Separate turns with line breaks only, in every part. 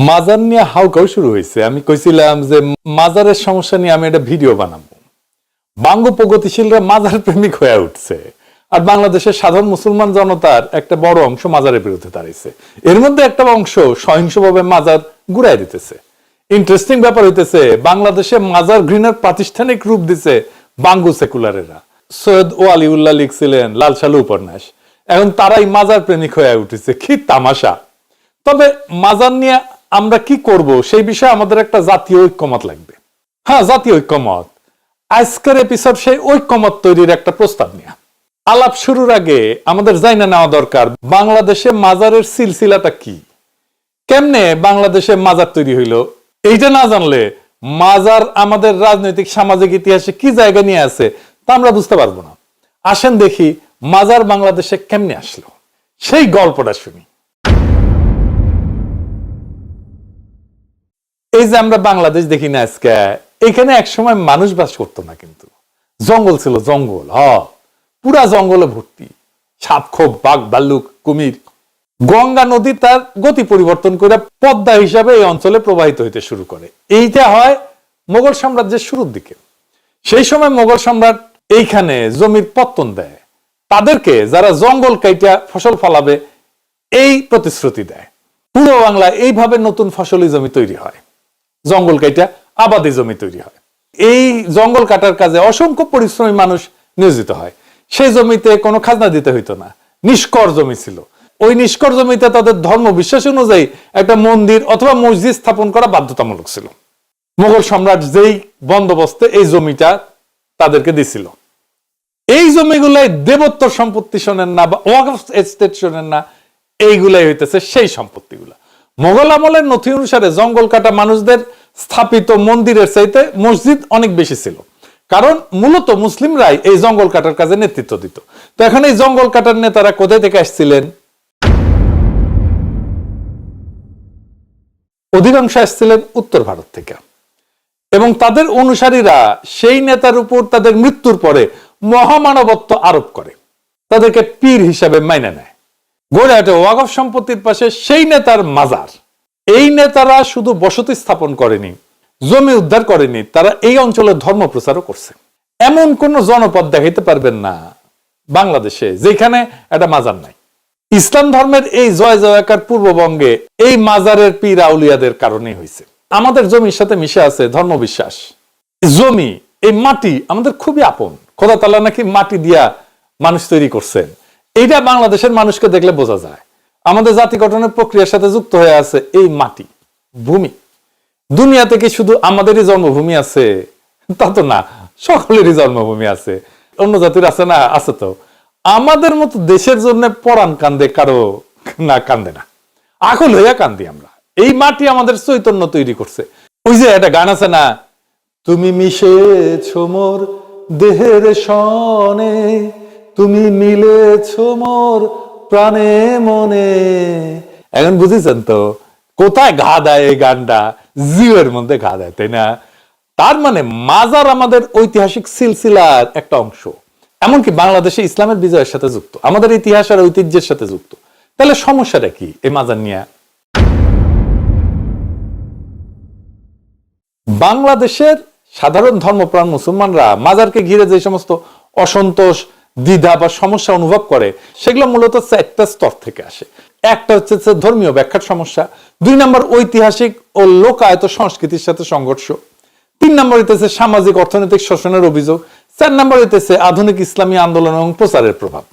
মাজার নিয়ে হাউকাউ শুরু হয়েছে। আমি কইছিলাম যে মাজারের সমস্যা নিয়ে আমি একটা ভিডিও বানাবো। বাঙ্গ প্রগতিশীলরা মাজার প্রেমিক হয়ে উঠছে, আর বাংলাদেশের সাধারণ মুসলমান জনতার একটা বড় অংশ মাজারের বিরুদ্ধে দাঁড়িয়েছে। এর মধ্যে একটা অংশ সহিংসভাবে মাজার গুড়াই দিতেছে। ইন্টারেস্টিং ব্যাপার হইতেছে, বাংলাদেশে মাজার ঘৃণার প্রাতিষ্ঠানিক রূপ দিছে বাঙ্গু সেকুলারেরা। সৈয়দ ও আলিউল্লাহ লিখছিলেন লাল সালু উপন্যাস, এখন তারাই মাজার প্রেমিক হয়ে উঠেছে। কি তামাশা! তবে মাজার নিয়ে আমরা কি করব সেই বিষয়ে আমাদের একটা জাতীয় ঐক্যমত লাগবে। হ্যাঁ, জাতীয় ঐক্যমত। আজকের এপিসোড সেই ঐক্যমত তৈরির একটা প্রস্তাব নিয়ে। আলাপ শুরুর আগে আমাদের জানা নেওয়া দরকার বাংলাদেশে মাজারের সিলসিলাটা কি, কেমনে বাংলাদেশে মাজার তৈরি হইল। এইটা না জানলে মাজার আমাদের রাজনৈতিক সামাজিক ইতিহাসে কি জায়গা নিয়ে আছে তা আমরা বুঝতে পারবো না। আসেন দেখি মাজার বাংলাদেশে কেমনে আসলো, সেই গল্পটা শুনি। এই যে আমরা বাংলাদেশ দেখি না আজকে, এখানে একসময় মানুষ বাস করতো না, কিন্তু জঙ্গল ছিল, জঙ্গল। পুরা জঙ্গলে ভর্তি সাপ, খোপ, বাঘ, ভাল্লুক, কুমির। গঙ্গা নদী তার গতি পরিবর্তন করে পদ্মা হিসাবে এই অঞ্চলে প্রবাহিত হইতে শুরু করে। এইটা হয় মোগল সাম্রাজ্যের শুরুর দিকে। সেই সময় মোগল সম্রাট এইখানে জমির পত্তন দেয়, তাদেরকে যারা জঙ্গল কাইটা ফসল ফলাবে এই প্রতিশ্রুতি দেয়। পুরো বাংলায় এইভাবে নতুন ফসলি জমি তৈরি হয়, জঙ্গল কাইটা আবাদি জমি তৈরি হয়। এই জঙ্গল কাটার কাজে অসংখ্য পরিশ্রমী মানুষ নিয়োজিত হয়। সেই জমিতে কোনো খাজনা দিতে হইতো না, নিষ্কর জমি ছিল। ওই নিষ্কর জমিতে তাদের ধর্ম বিশ্বাস অনুযায়ী একটা মন্দির অথবা মসজিদ স্থাপন করা বাধ্যতামূলক ছিল। মোগল সম্রাট যেই বন্দোবস্তে এই জমিটা তাদেরকে দিছিল, এই জমিগুলাই দেবোত্তর সম্পত্তি শোনেন না বা ওয়াকফ এস্টেট শোনেন না, এইগুলাই হইতেছে সেই সম্পত্তিগুলা। মোগল আমলের নথি অনুসারে জঙ্গল কাটা মানুষদের স্থাপিত মন্দিরের চাইতে মসজিদ অনেক বেশি ছিল, কারণ মূলত মুসলিমরাই এই জঙ্গল কাটার কাজে নেতৃত্ব দিত। তো এখন এই জঙ্গল কাটার নেতারা কোথায় থেকে আসছিলেন? অধিকাংশ আসছিলেন উত্তর ভারত থেকে, এবং তাদের অনুসারীরা সেই নেতার উপর তাদের মৃত্যুর পরে মহামানবত্ব আরোপ করে, তাদেরকে পীর হিসাবে মাইনে নেয়। গড়ে ওঠে ওয়াকফ সম্পত্তির পাশে সেই নেতার মাজার। এই নেতারা শুধু বসতি স্থাপন করেনি, জমি উদ্ধার করেনি, তারা এই অঞ্চলে ধর্ম প্রচারও করছে। এমন কোন জনপদ দেখাইতে পারবেন না বাংলাদেশে যেখানে একটা মাজার নাই। ইসলাম ধর্মের এই জয় জয়কার পূর্ববঙ্গে এই মাজারের পীর আউলিয়াদের কারণেই হয়েছে। আমাদের জমির সাথে মিশে আছে ধর্মবিশ্বাস। জমি, এই মাটি আমাদের খুবই আপন। খোদা তাআলা নাকি মাটি দিয়া মানুষ তৈরি করছেন, এইটা বাংলাদেশের মানুষকে দেখলে বোঝা যায়। আমাদের জাতি গঠনের প্রক্রিয়ার সাথে যুক্ত হয়ে আছে এই মাটি, ভূমি। দুনিয়াতে কি শুধু আমাদেরই জন্মভূমি আছে? তা তো না, সকলেরই জন্মভূমি আছে। অন্য জাতির আছে না? আছে তো। আমাদের মতো দেশের জন্য পরাণ কান্দে কারো না? কান্দে না। আকুল হইয়া কান্দি আমরা। এই মাটি আমাদের চৈতন্য তৈরি করছে। ওই যে একটা গান আছে না, তুমি মিশেছো মোর দেহের সনে, তুমি মিলেছো মোর প্রাণে মনে। এখন বুঝেছেন তো কোথায় ঘা দেয় এই গানটা? জিওর মধ্যে ঘা দেয়, তাই না? তার মানে মাজার আমাদের ঐতিহাসিক সিলসিলার একটা অংশ, এমনকি বাংলাদেশে ইসলামের বিজয়ের সাথে যুক্ত, আমাদের ইতিহাস আর ঐতিহ্যের সাথে যুক্ত। তাহলে সমস্যাটা কি এই মাজার নিয়ে? বাংলাদেশের সাধারণ ধর্মপ্রাণ মুসলমানরা মাজারকে ঘিরে যে সমস্ত অসন্তোষ, দ্বিধা বা সমস্যা অনুভব করে, সেগুলো মূলত চারটা স্তর থেকে আসে। একটা হচ্ছে ধর্মীয় ব্যাখ্যার সমস্যা, 2 নম্বর ঐতিহাসিক ও লোকায়ত সংস্কৃতির সাথে সংঘর্ষ, 3 নম্বর হইতেছে সামাজিক অর্থনৈতিক শোষণের অভিযোগ, 4 নম্বর হইতেছে আধুনিক ইসলামী আন্দোলন এবং প্রচারের প্রভাব।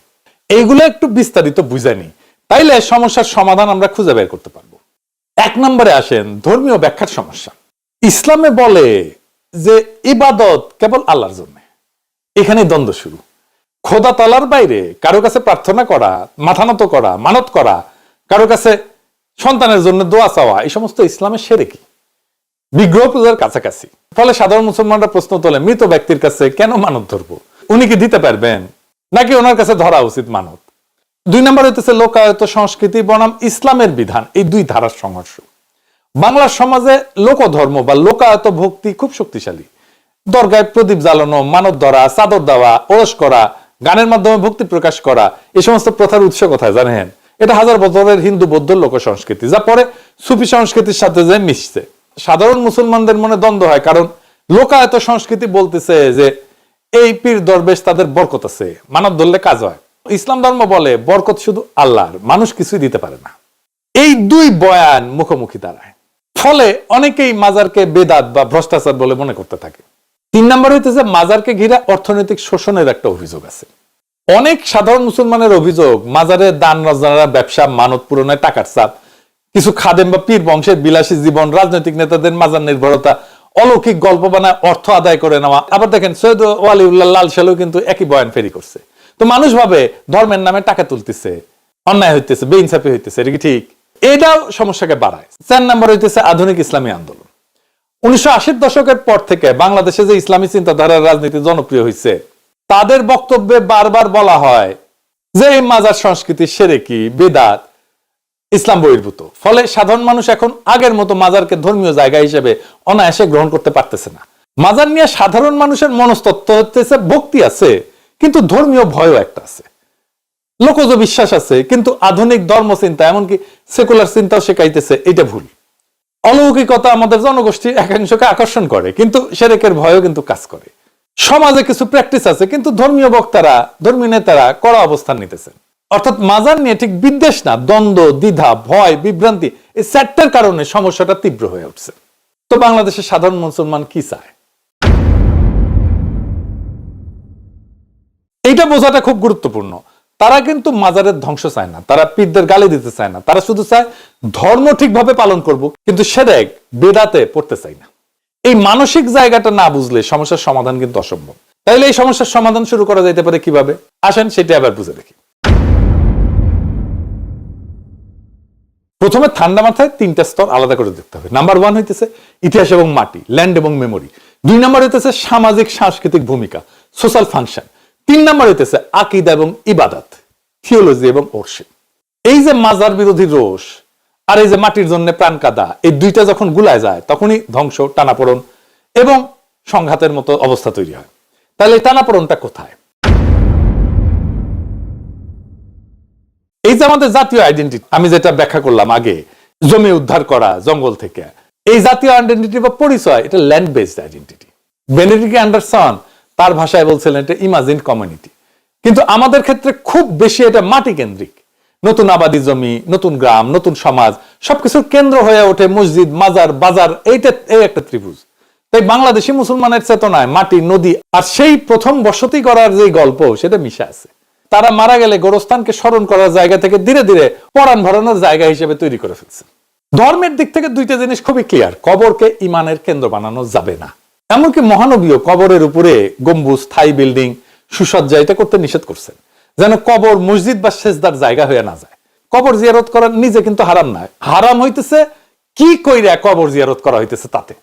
এইগুলো একটু বিস্তারিত বুঝানি, তাইলে সমস্যার সমাধান আমরা খুঁজে বের করতে পারবো। 1 নম্বরে আসেন ধর্মীয় ব্যাখ্যার সমস্যা। ইসলামে বলে যে ইবাদত কেবল আল্লাহর জন্য। এখানে দ্বন্দ্ব শুরু। খোদা তাআলার বাইরে কারো কাছে প্রার্থনা করা, মাথা নত করা, মানত করা, কারো কাছে সন্তানের জন্য দোয়া চাওয়া, এই সমস্ত ইসলামের শিরকি, বিগ্রহ পূজার কাছাকাছি। ফলে সাধারণ মুসলমানরা প্রশ্ন তোলে, মৃত ব্যক্তির কাছে কেন মানত ধরবো? উনি কি দিতে পারবেন, নাকি ওনার কাছে ধরা উচিত মানত? 2 নম্বর হইতেছে লোকায়ত সংস্কৃতি বনাম ইসলামের বিধান, এই 2 ধারার সংঘর্ষ। বাংলার সমাজে লোকধর্ম বা লোকায়ত ভক্তি খুব শক্তিশালী। দরগায় প্রদীপ জ্বালানো, মানত ধরা, চাদর দেওয়া, ওরস করা, গানের মাধ্যমে ভক্তি প্রকাশ করা, এই সমস্ত প্রথার উৎস কোথায় জানেন? এটা হাজার বছরের হিন্দু বৌদ্ধ লোক সংস্কৃতি, যা পরে সুফি সংস্কৃতির সাথে যে মিশছে। সাধারণ মুসলমানদের মনে দ্বন্দ্ব হয়, কারণ লোকায়ত সংস্কৃতি বলতেছে যে এই পীর দরবেশ তাদের বরকত আছে, মানব ধরলে কাজ হয়। ইসলাম ধর্ম বলে বরকত শুধু আল্লাহর, মানুষ কিছুই দিতে পারে না। এই দুই বয়ান মুখোমুখি দাঁড়ায়, ফলে অনেকেই মাজারকে বেদাত বা ভ্রষ্টাচার বলে মনে করতে থাকে। 3 নম্বর হইতেছে মাজারকে ঘিরে অর্থনৈতিক শোষণের একটা অভিযোগ আছে। অনেক সাধারণ মুসলমানের অভিযোগ, মাজারে দান নজরানা, ব্যবসা, মানত পূরণের টাকার চাপ, কিছু খাদেম বা পীর বংশের বিলাসী জীবন, রাজনৈতিক নেতাদের মাজার নির্ভরতা, অলৌকিক গল্প বানায় অর্থ আদায় করে নেওয়া। আবার দেখেন সৈয়দ ওয়ালিউল্লাহ লাল সাহেব কিন্তু একই বয়ান ফেরি করছে। তো মানুষ ভাবে ধর্মের নামে টাকা তুলতেছে, অন্যায় হইতেছে, বেইনসাফি হইতেছে, এটা কি ঠিক? এটাও সমস্যাকে বাড়ায়। 4 নম্বর হইতেছে আধুনিক ইসলামী আন্দোলন। 1980-র দশকের পর থেকে বাংলাদেশে যে ইসলামী চিন্তাধারার রাজনীতি জনপ্রিয় হয়েছে, তাদের বক্তব্যে বারবার বলা হয় যে এই মাজার সংস্কৃতি শিরকি, বেদাত, ইসলাম বহির্ভূত। ফলে সাধারণ মানুষ এখন আগের মতো মাজারকে ধর্মীয় জায়গা হিসেবে অনায়াসে গ্রহণ করতে পারতেছে না। মাজার নিয়ে সাধারণ মানুষের মনস্তত্ত্ব হচ্ছে ভক্তি আছে, কিন্তু ধর্মীয় ভয়ও একটা আছে, লোকজ বিশ্বাস আছে, কিন্তু আধুনিক ধর্ম চিন্তা, এমনকি সেকুলার চিন্তাও শেখাইতেছে এটা ভুল। অলৌকিকতা আমাদের জনগোষ্ঠীর একাংশকে আকর্ষণ করে, কিন্তু শিরকের ভয়ও কিন্তু কাজ করে। সমাজে কিছু প্র্যাকটিস আছে, কিন্তু ধর্মীয় বক্তারা, ধর্মীয় নেতারা কড়া অবস্থান নিতেছেন। অর্থাৎ মাজার নিয়ে ঠিক বিদ্বেষ না, দ্বন্দ্ব, দ্বিধা, ভয়, বিভ্রান্তি, এই চারটার কারণে সমস্যাটা তীব্র হয়ে উঠছে। তো বাংলাদেশের সাধারণ মুসলমান কি চায়, এইটা বোঝাটা খুব গুরুত্বপূর্ণ। তারা কিন্তু মাজারের ধ্বংস চায় না, তারা পীরদের গালি দিতে চায় না, তারা শুধু চায় ধর্ম ঠিকভাবে পালন করব, কিন্তু শিরক বেদাতে পড়তে চাই না। এই মানসিক জায়গাটা না বুঝলে সমস্যার সমাধান কিন্তু অসম্ভব। তাইলে এই সমস্যার সমাধান শুরু করা যেতে পারে কিভাবে? আসেন সেটা আবার বুঝে দেখি। প্রথমে ঠান্ডা মাথায় 3টা স্তর আলাদা করে দেখতে হবে। নাম্বার 1 হইতেছে ইতিহাস এবং মাটি, ল্যান্ড এবং মেমোরি। 2 নম্বর হইতেছে সামাজিক সাংস্কৃতিক ভূমিকা, সোশ্যাল ফাংশন। 3 নম্বর হইতেছে আকীদা এবং ইবাদত, থিওলজি এবং ওরশিপ। এই যে মাজার বিরোধী রোষ আর এই যে মাটির জন্য প্রাণ কাদা, এই দুইটা যখন গুলায় যায়, তখনই ধ্বংস, টানাপোড়েন এবং সংঘাতের মতো অবস্থা তৈরি হয়। তাহলে এই টানাপোড়েনটা কোথায়? এই যে আমাদের জাতীয় আইডেন্টিটি, আমি যেটা ব্যাখ্যা করলাম আগে, জমি উদ্ধার করা জঙ্গল থেকে, এই জাতীয় আইডেন্টিটি বা পরিচয়, এটা land based identity. Benedict Anderson তার ভাষায় বলছিলেন এটা ইমাজিন কমিউনিটি। কিন্তু আমাদের ক্ষেত্রে খুব বেশি এটা মাটি কেন্দ্রিক। নতুন আবাদি জমি, নতুন গ্রাম, নতুন সমাজ, সবকিছুর কেন্দ্র হয়ে ওঠে মসজিদ, মাজার, বাজার, এইটা এই একটা ত্রিভুজ। তাই বাংলাদেশি মুসলমানের চেতনায় মাটি, নদী আর সেই প্রথম বসতি করার যে গল্প, সেটা মিশে আছে। তারা মারা গেলে গোরস্থানকে স্মরণ করার জায়গা থেকে ধীরে ধীরে পরাণ ভরানোর জায়গা হিসেবে তৈরি করে ফেলছে। ধর্মের দিক থেকে দুইটা জিনিস খুবই ক্লিয়ার, কবরকে ইমানের কেন্দ্র বানানো যাবে না। এমনকি মহানবীও কবরের উপরে গম্বুজ, স্থায়ী বিল্ডিং, সুসজ্জা এটা করতে নিষেধ করছেন, যেন কবর মসজিদ বা সেজদার জায়গা হয়ে না যায়। কবর জিয়ারত করা নিজে কিন্তু হারাম নয়, হারাম হইতেছে কি কইরা কবর জিয়ারত করা হইতেছে তাতে।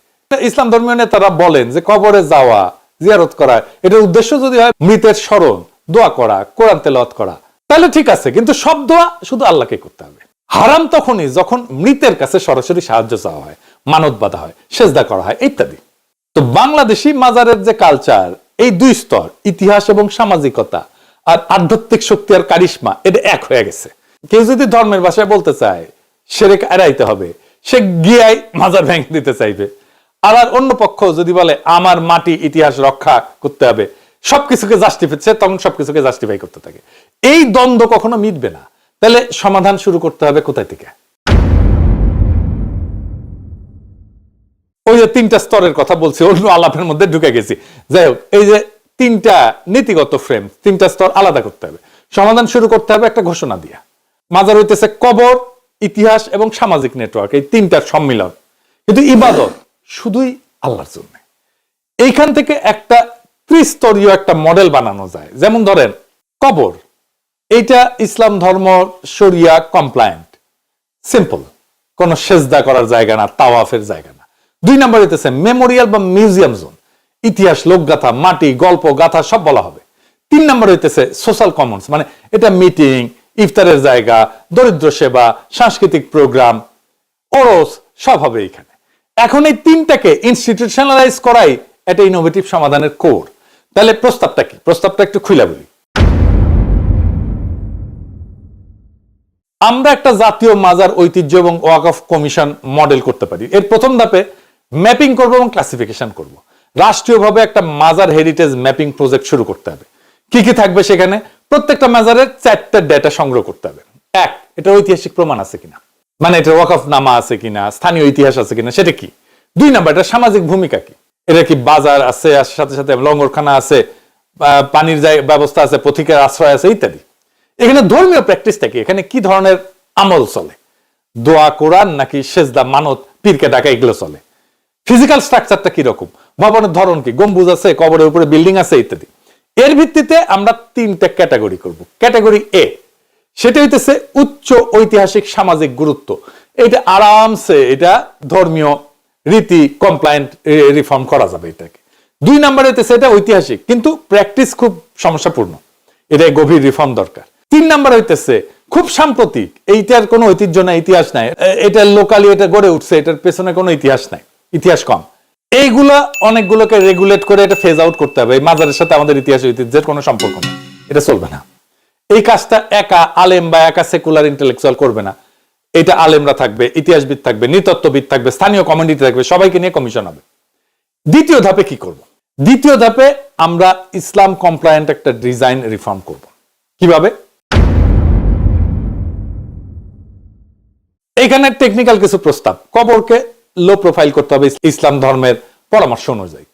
ইসলাম ধর্মীয় নেতারা বলেন যে কবরে যাওয়া, জিয়ারত করা, এটার উদ্দেশ্য যদি হয় মৃতের স্মরণ, দোয়া করা, কোরআন তেলাওয়াত করা, তাহলে ঠিক আছে, কিন্তু সব দোয়া শুধু আল্লাহকে করতে হবে। হারাম তখনই যখন মৃতের কাছে সরাসরি সাহায্য চাওয়া হয়, মানত বাঁধা হয়, সেজদা করা হয় ইত্যাদি। তো বাংলাদেশি মাজারের যে কালচার, এই 2 স্তর, ইতিহাস এবং সামাজিকতা আর আধ্যাত্মিক শক্তি আর কারিশমা, এটা এক হয়ে গেছে। কেউ যদি ধর্মের ভাষায় বলতে চায় শিরক এড়াইতে হবে, সে গিয়াই মাজার ভেঙে দিতে চাইবে। আর অন্য পক্ষ যদি বলে আমার মাটি, ইতিহাস রক্ষা করতে হবে, সবকিছুকে জাস্টিফাই, তখন সবকিছুকে জাস্টিফাই করতে থাকে। এই দ্বন্দ্ব কখনো মিটবে না। তাহলে সমাধান শুরু করতে হবে কোথায় থেকে? ওই যে 3টা স্তরের কথা বলছি, অন্য আলাপের মধ্যে ঢুকে গেছি। যাই হোক, এই যে 3টা নীতিগত ফ্রেম, 3টা স্তর আলাদা করতে হবে। সমাধান শুরু করতে হবে একটা ঘোষণা দিয়া। মাজার হইতেছে কবর, ইতিহাস এবং সামাজিক নেটওয়ার্ক, এই 3টার সম্মিলন। কিন্তু ইবাদত শুধুই আল্লাহর জন্য। এইখান থেকে একটা ত্রিস্তরীয় একটা মডেল বানানো যায়। যেমন ধরেন কবর, এইটা ইসলাম ধর্ম শরিয়া কমপ্লায়েন্ট, সিম্পল, কোন সেজদা করার জায়গা না, তাওয়াফের জায়গা না। 2 নম্বর হইতেছে মেমোরিয়াল বা মিউজিয়াম জোন, ইতিহাস, লোকগাথা, মাটি, গল্প, গাথা সব বলা হবে। 3 নম্বর হইতেছে সোশ্যাল কমন্স, মানে এটা মিটিং, ইফতারের জায়গা, দরিদ্র সেবা, সাংস্কৃতিক প্রোগ্রাম, ওরস সব হবে এইখানে। এখন এই 3টাকে ইনস্টিটিউশনালাইজ করাই এটা ইনোভেটিভ সমাধানের কোর। তাহলে প্রস্তাবটা কি? প্রস্তাবটা একটু খুলে বলি। আমরা একটা জাতীয় মাজার ঐতিহ্য এবং ওয়াকফ কমিশন মডেল করতে পারি। এর প্রথম ধাপে ম্যাপিং করব এবং ক্লাসিফিকেশন করব। রাষ্ট্রীয়ভাবে একটা মাজার হেরিটেজ ম্যাপিং প্রজেক্ট শুরু করতে হবে। কি কি থাকবে সেখানে? প্রত্যেকটা মাজারের 4টা ডেটা সংগ্রহ করতে হবে। এক, এটা ঐতিহাসিক প্রমাণ আছে কিনা, মানে এটা ওয়াকফ নামা আছে কিনা, স্থানীয় ইতিহাস আছে কিনা, সেটা কি। 2 নাম্বার, এটা সামাজিক ভূমিকা কি, এটা কি বাজার আছে, সাথে সাথে লঙ্গরখানা আছে, পানির ব্যবস্থা আছে, পথিকের আশ্রয় আছে ইত্যাদি। এখানে ধর্মীয় প্র্যাকটিসটা কি, এখানে কি ধরনের আমল চলে, দোয়া কোরআন নাকি সেজদা মানত পীরকে ডাকা এগুলো চলে। ফিজিক্যাল স্ট্রাকচারটা কি রকম, ভবনের ধরন কি, গম্বুজ আছে, কবরের উপরে বিল্ডিং আছে ইত্যাদি। এর ভিত্তিতে আমরা 3টা ক্যাটাগরি করব। ক্যাটাগরি এ, সেটা হইতেছে উচ্চ ঐতিহাসিক সামাজিক গুরুত্ব। এটা আরামসে এটা ধর্মীয় রীতি কমপ্লায়েন্ট রিফর্ম করা যাবে এটাকে। 2 নাম্বার হইতেছে এটা ঐতিহাসিক কিন্তু প্র্যাকটিস খুব সমস্যাপূর্ণ, এটা গভীর রিফর্ম দরকার। 3 নাম্বার হইতেছে খুব সাম্প্রতিক, এইটার কোনো ঐতিহ্য নাই, ইতিহাস নাই, এটা লোকালি এটা গড়ে উঠছে, এটার পেছনে কোনো ইতিহাস নাই, ইতিহাস কম। এইগুলা অনেকগুলোকে রেগুলেট করে এটা ফেজ আউট করতে হবে। এই মাজারের সাথে আমাদের ইতিহাস ঐতিহ্যের কোনো সম্পর্ক নেই, এটা চলবে না। এই কাজটা একা আলেম বা একা সেকুলার ইন্টেলেকচুয়াল করবে না, এটা আলেমরা থাকবে, ইতিহাসবিদ থাকবে, নৃতত্ত্ববিদ থাকবে, স্থানীয় কমিউনিটি থাকবে, সবাইকে নিয়ে কমিশন হবে। দ্বিতীয় ধাপে কি করব? দ্বিতীয় ধাপে আমরা ইসলাম কমপ্লায়েন্ট একটা ডিজাইন রিফর্ম করব। কিভাবে? এখানে টেকনিক্যাল কিছু প্রস্তাব। কবরকে লো প্রোফাইল করতে হবে ইসলাম ধর্মের পরামর্শ অনুযায়ী।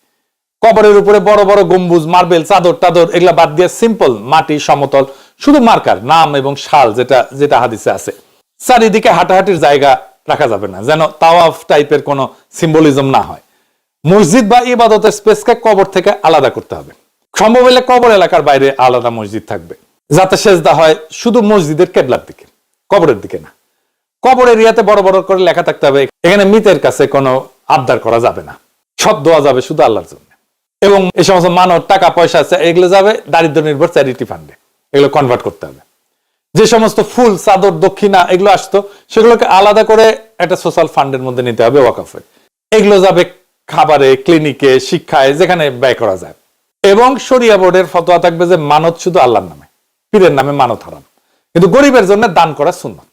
কবরের উপরে বড় বড় গম্বুজ, মার্বেল, চাদর টাদর এগুলা বাদ দিয়ে সিম্পল মাটি সমতল, শুধু মার্কার নাম এবং শাল যেটা যেটা হাদিসে আছে। চারিদিকে হাঁটাহাঁটির জায়গা রাখা যাবে না, যেন তাওয়াফ টাইপের কোনো সিম্বলিজম না হয়। মসজিদ বা ইবাদতের স্পেসকে কবর থেকে আলাদা করতে হবে। সম্ভব হলে কবর এলাকার বাইরে আলাদা মসজিদ থাকবে, যাতে সেজদা হয় শুধু মসজিদের কেবলার দিকে, কবরের দিকে না। কবর এরিয়াতে বড় বড় করে লেখা থাকতে হবে, এখানে মৃতের কাছে কোনো আবদার করা যাবে না, সব দেওয়া যাবে শুধু আল্লাহর জন্য। এবং এই সমস্ত মানব টাকা পয়সা আছে এগুলো যাবে দারিদ্র নির্ভর চ্যারিটি ফান্ডে, এগুলো কনভার্ট করতে হবে। যে সমস্ত ফুল, চাদর, দক্ষিণা এগুলো আসতো সেগুলোকে আলাদা করে একটা সোশ্যাল ফান্ডের মধ্যে নিতে হবে, ওয়াকফে। এগুলো যাবে খাবারে, ক্লিনিকে, শিক্ষায়, যেখানে ব্যয় করা যায়। এবং শরিয়া বোর্ডের ফতোয়া থাকবে যে মানত শুধু আল্লাহর নামে, পীরের নামে মানত হারাম, কিন্তু গরিবের জন্য দান করা সুন্নত।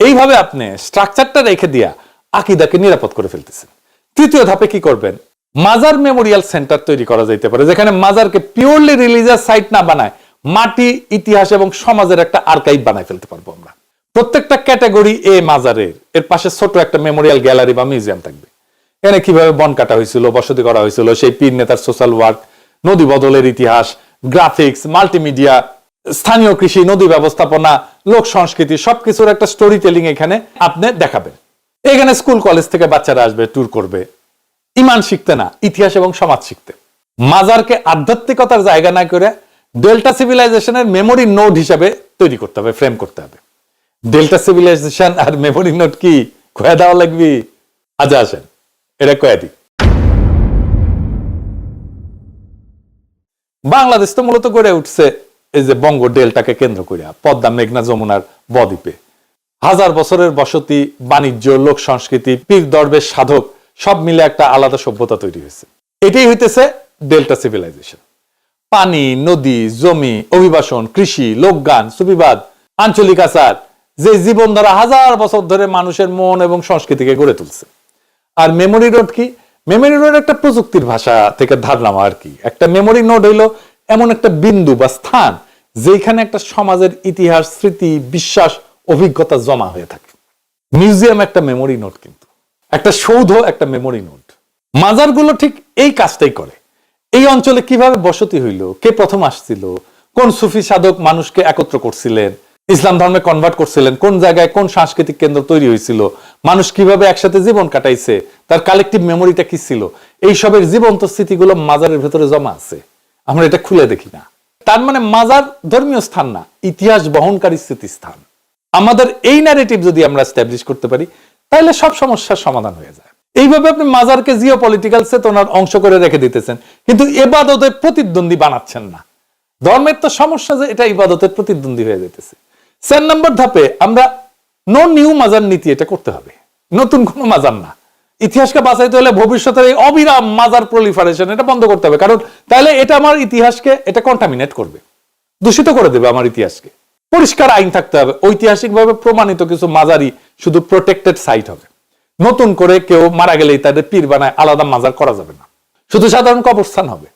এইভাবে আপনি স্ট্রাকচারটা রেখে দিয়া আকীদাকে নিরাপদ করে ফেলতেছেন। তৃতীয় ধাপে কি করবেন? মাজার মেমোরিয়াল সেন্টার তৈরি করা যেতে পারে, যেখানে মাজারকে পিওরলি রিলিজিয়াস সাইট না বানায় মাটি, ইতিহাস এবং সমাজের একটা আর্কাইভ বানায় ফেলতে পারবো আমরা। প্রত্যেকটা ক্যাটাগরি এ মাজারের এর পাশে ছোট একটা মেমোরিয়াল গ্যালারি বা মিউজিয়াম থাকবে। এখানে কিভাবে বন কাটা হয়েছিল, বসতি করা হয়েছিল, সেই পীর নেতার সোশ্যাল ওয়ার্ক, নদী বদলের ইতিহাস, গ্রাফিক্স, মাল্টিমিডিয়া, স্থানীয় কৃষি, নদী ব্যবস্থাপনা, লোক সংস্কৃতি, সবকিছুর একটা স্টোরি টেলিং এখানে আপনি দেখাবেন। এখানে স্কুল কলেজ থেকে বাচ্চারা আসবে, ট্যুর করবে, ইমান শিখতে না, ইতিহাস এবং সমাজ শিখতে। মাজারকে আধ্যাত্মিকতার জায়গা না করে ডেল্টা সিভিলাইজেশনের মেমোরি নোড হিসাবে তৈরি করতে হবে, ফ্রেম করতে হবে। ডেল্টা সিভিলাইজেশন আর মেমোরি নোড কি কয়ে দেওয়া লাগবে? আচ্ছা আসেন এটা কয়ে দিই। বাংলাদেশ তো মূলত গড়ে উঠছে এই যে বঙ্গ ডেল্টাকে কেন্দ্র করে, পদ্মা, মেঘনা, যমুনার বদ্বীপে। হাজার বছরের বসতি, বাণিজ্য, লোক সংস্কৃতি, পীর দরবেশ, সাধক সব মিলে একটা আলাদা সভ্যতা তৈরি হয়েছে। এটাই হইতেছে ডেল্টা সিভিলাইজেশন। পানি, নদী, জমি, অভিবাসন, কৃষি, লোকগান, সুফিবাদ, আঞ্চলিক আচার, যে জীবনধারা হাজার বছর ধরে মানুষের মন এবং সংস্কৃতিকে গড়ে তুলছে। আর মেমোরি নোড কি? মেমোরি নোড একটা প্রযুক্তির ভাষা থেকে ধারণা আর কি। একটা মেমোরি নোড হইলো এমন একটা বিন্দু বা স্থান যেখানে একটা সমাজের ইতিহাস, স্মৃতি, বিশ্বাস, অভিজ্ঞতা জমা হয়ে থাকে। মিউজিয়াম একটা মেমোরি নোড, কিন্তু একটা সৌধ একটা মেমোরি নোড। মাজারগুলো ঠিক এই কাজটাই করে। এই অঞ্চলে কিভাবে বসতি হইল, কে প্রথম আসছিল, কোন সুফি সাধক মানুষকে একত্র করছিলেন, ইসলাম ধর্মে কনভার্ট করছিলেন, কোন জায়গায় কোন সাংস্কৃতিক কেন্দ্র তৈরি হয়েছিল, মানুষ কিভাবে একসাথে জীবন কাটাইছে, তার কালেকটিভ মেমোরিটা কি ছিল, এই সবের জীবন্ত স্মৃতিগুলো মাজারের ভেতরে জমা আছে। আমরা এটা খুলে দেখি না। তার মানে মাজার ধর্মীয় স্থান না, ইতিহাস বহনকারী স্মৃতিস্থান। আমাদের এই ন্যারেটিভ যদি আমরা এস্টাবলিশ করতে পারি তাহলে সব সমস্যার সমাধান হয়ে যায়। এইভাবে আপনি মাজারকে জিও পলিটিক্যাল চেতনার অংশ করে রেখে দিতেছেন, কিন্তু ইবাদতের প্রতিদ্বন্দ্বী বানাচ্ছেন না। ধর্মের তো সমস্যা যে এটা ইবাদতের প্রতিদ্বন্দ্বী হয়ে যেতেছে। 4 নম্বর ধাপে আমরা নো নিউ মাজার নীতি এটা করতে হবে, নতুন কোনো মাজার না। ইতিহাসকে বাঁচাইতে হলে ভবিষ্যতের এই অবিরাম মাজার প্রলিফারেশন এটা বন্ধ করতে হবে, কারণ তাহলে এটা আমার ইতিহাসকে এটা কন্টামিনেট করবে, দূষিত করে দেবে আমার ইতিহাসকে। পরিষ্কার আইন থাকতে হবে, ঐতিহাসিকভাবে প্রমাণিত কিছু মাজারি শুধু প্রোটেক্টেড সাইট হবে। নতুন করে কেউ মারা গেলেই তাদের পীর বানায় আলাদা মাজার করা যাবে না, শুধু সাধারণ কবরস্থান হবে।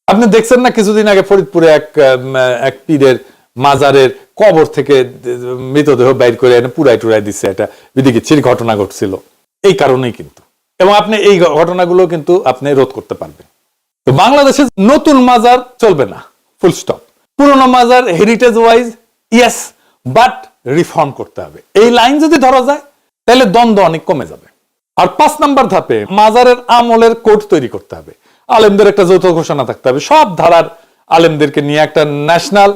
আপনি দেখছেন না কিছুদিন আগে ফরিদপুরে এক পীরের মাজারের কবর থেকে মৃতদেহ বাইর করে এনে পুরাই টুরাই দিচ্ছে, এটা বিদিকিচ্ছির ঘটনা ঘটছিল এই কারণেই কিন্তু। এবং আপনি এই ঘটনাগুলো কিন্তু আপনি রোধ করতে পারবেন। তো বাংলাদেশে নতুন মাজার চলবে না, ফুল স্টপ। পুরনো মাজার heritage wise yes, but reform করতে হবে। এই লাইন যদি ধরা যায় তাহলে দ্বন্দ্ব অনেক কমে যাবে। আর 5 নম্বর ধাপে মাজারের আমলের কোড তৈরি করতে হবে, আলেমদের একটা যৌথ ঘোষণা থাকতে হবে, সব ধারার আলেমদেরকে নিয়ে একটা ন্যাশনাল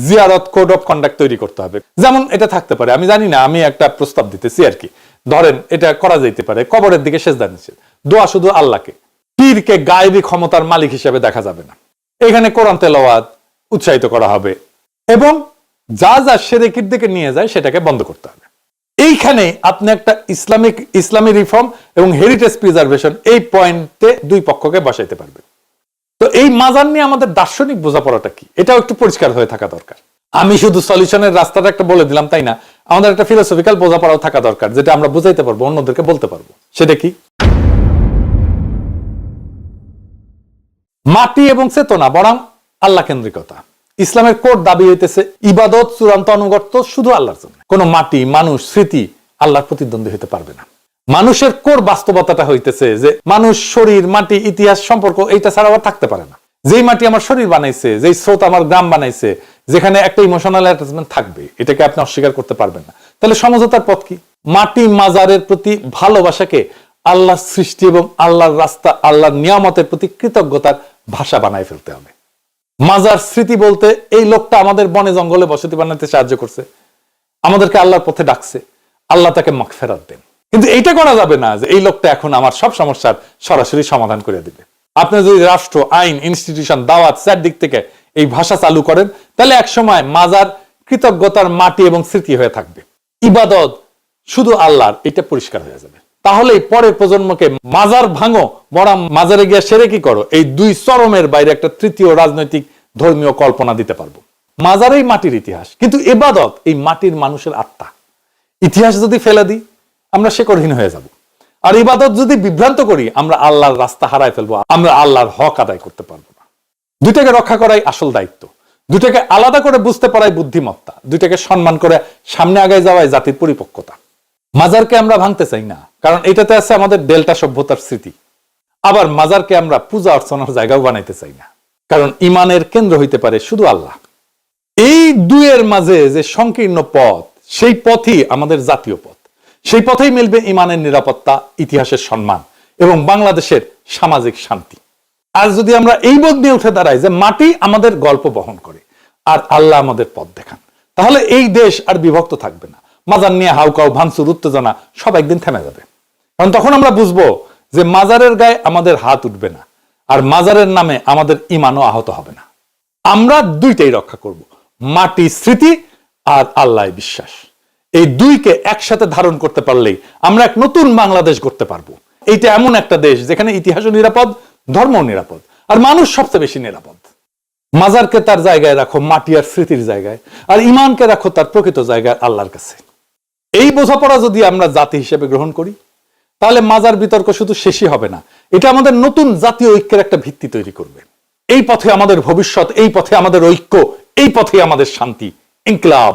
জিয়ারত কোড অফ কন্ডাক্ট তৈরি করতে হবে। যেমন এটা থাকতে পারে, আমি জানি না, আমি একটা প্রস্তাব দিতেছি আর কি, ধরেন এটা করা যেতে পারে, কবরের দিকে সেজদা নিষেধ, দোয়া শুধু আল্লাহকে, পীরকে গায়েবী ক্ষমতার মালিক হিসেবে দেখা যাবে না, এখানে কোরআন তেলাওয়াত উৎসাহিত করা হবে, এবং যা যা শিরকের দিকে নিয়ে যায় সেটাকে বন্ধ করতে হবে। এইখানে আপনি একটা ইসলামী রিফর্ম এবং হেরিটেজ প্রিজার্ভেশন এই পয়েন্টে দুই পক্ষকে বসাইতে পারবেন। তো এই মাজার নিয়ে আমাদের দার্শনিক বোঝাপড়াটা কি, এটাও একটু পরিষ্কার হয়ে থাকা দরকার। আমি শুধু সলিউশনের রাস্তাটা একটা বলে দিলাম তাই না, আমাদের একটা ফিলোসফিক্যাল বোঝাপড়াও থাকা দরকার, যেটা আমরা বুঝাইতে পারবো, অন্যদেরকে বলতে পারবো। সেটা কি? মাটি এবং চেতনা বরং আল্লাহ কেন্দ্রিকতা। ইসলামের কোড দাবি হইতেছে ইবাদত, চূড়ান্ত অনুগত্য শুধু আল্লাহর জন্য। কোন মাটি, মানুষ, স্মৃতি আল্লাহর প্রতিদ্বন্দ্বী হতে পারবে না। মানুষের কোর বাস্তবতাটা হইতেছে যে মানুষ, শরীর, মাটি, ইতিহাস, সম্পর্ক এইটা ছাড়া আবার থাকতে পারে না। যেই মাটি আমার শরীর বানাইছে, যেই স্রোত আমার গ্রাম বানাইছে, যেখানে একটা ইমোশনাল অ্যাটাচমেন্ট থাকবে, এটাকে আপনি অস্বীকার করতে পারবেন না। তাহলে সমঝোতার পথ কি? মাটি মাজারের প্রতি ভালোবাসাকে আল্লাহর সৃষ্টি এবং আল্লাহর রাস্তা, আল্লাহর নিয়ামতের প্রতি কৃতজ্ঞতার ভাষা বানায় ফেলতে হবে। মাজার স্মৃতি বলতে এই লোকটা আমাদের বনে জঙ্গলে বসতি বানাতে সাহায্য করছে, আমাদেরকে আল্লাহর পথে ডাকছে, আল্লাহ তাকে মাগফিরাত দেন। কিন্তু এইটা করা যাবে না যে এই লোকটা এখন আমার সব সমস্যার সরাসরি সমাধান করে দিবে। আপনি যদি রাষ্ট্র, আইন, ইনস্টিটিউশন, দাওয়াত, চারদিক থেকে এই ভাষা চালু করেন, তাহলে একসময় মাজার কৃতজ্ঞতার মাটি এবং স্মৃতি হয়ে থাকবে, ইবাদত শুধু আল্লাহর, এটা পরিষ্কার হয়ে যাবে। তাহলেই পরের প্রজন্মকে মাজার ভাঙো বরং মাজারে গিয়ে সেরে কি করো, এই দুই চরমের বাইরে একটা তৃতীয় রাজনৈতিক ধর্মীয় কল্পনা দিতে পারবো। মাজারেই মাটির ইতিহাস, কিন্তু ইবাদত এই মাটির মানুষের আত্মা। ইতিহাস যদি ফেলে দিই আমরা শেকড়হীন হয়ে যাব, আর ইবাদত যদি বিভ্রান্ত করি আমরা আল্লাহর রাস্তা হারায় ফেলবো, আমরা আল্লাহর হক আদায় করতে পারবো না। দুইটাকে রক্ষা করাই আসল দায়িত্ব, দুইটাকে আলাদা করে বুঝতে পারাই বুদ্ধিমত্তা, দুইটাকে সম্মান করে সামনে আগায় যাওয়াই জাতির পরিপক্কতা। মাজারকে আমরা ভাঙতে চাই না, কারণ এটাতে আছে আমাদের ডেল্টা সভ্যতার স্মৃতি। আবার মাজারকে আমরা পূজা অর্চনার জায়গাও বানাইতে চাই না, কারণ ইমানের কেন্দ্র হইতে পারে শুধু আল্লাহ। এই দুয়ের মাঝে যে সংকীর্ণ পথ, সেই পথই আমাদের জাতীয় পথ। সেই পথেই মিলবে ইমানের নিরাপত্তা, ইতিহাসের সম্মান এবং বাংলাদেশের সামাজিক শান্তি। আর যদি আমরা এই বোধ নিয়ে উঠে দাঁড়াই যে মাটি আমাদের গল্প বহন করে আর আল্লাহ আমাদের পথ দেখান, তাহলে এই দেশ আর বিভক্ত থাকবে না। মাজার নিয়ে হাউকাউ, ভাঙচুর, উত্তেজনা সব একদিন থেমে যাবে। কারণ তখন আমরা বুঝবো যে মাজারের গায়ে আমাদের হাত উঠবে না, আর মাজারের নামে আমাদের ইমানও আহত হবে না। আমরা দুইটাই রক্ষা করব, মাটি স্মৃতি আর আল্লাহ বিশ্বাস। এই দুইকে একসাথে ধারণ করতে পারলেই আমরা এক নতুন বাংলাদেশ গড়তে পারবো। এইটা এমন একটা দেশ যেখানে ইতিহাসও নিরাপদ, ধর্মও নিরাপদ, আর মানুষ সবচেয়ে বেশি নিরাপদ। মাজারকে তার জায়গায় রাখো, মাটি আর স্মৃতির জায়গায়, আর ইমানকে রাখো তার প্রকৃত জায়গায়, আল্লাহর কাছে। এই বোঝাপড়া যদি আমরা জাতি হিসেবে গ্রহণ করি, তাহলে মাজার বিতর্ক শুধু শেষই হবে না, এটা আমাদের নতুন জাতীয় ঐক্যের একটা ভিত্তি তৈরি করবে। এই পথে আমাদের ভবিষ্যৎ, এই পথে আমাদের ঐক্য, এই পথে আমাদের শান্তি। ইনকিলাব।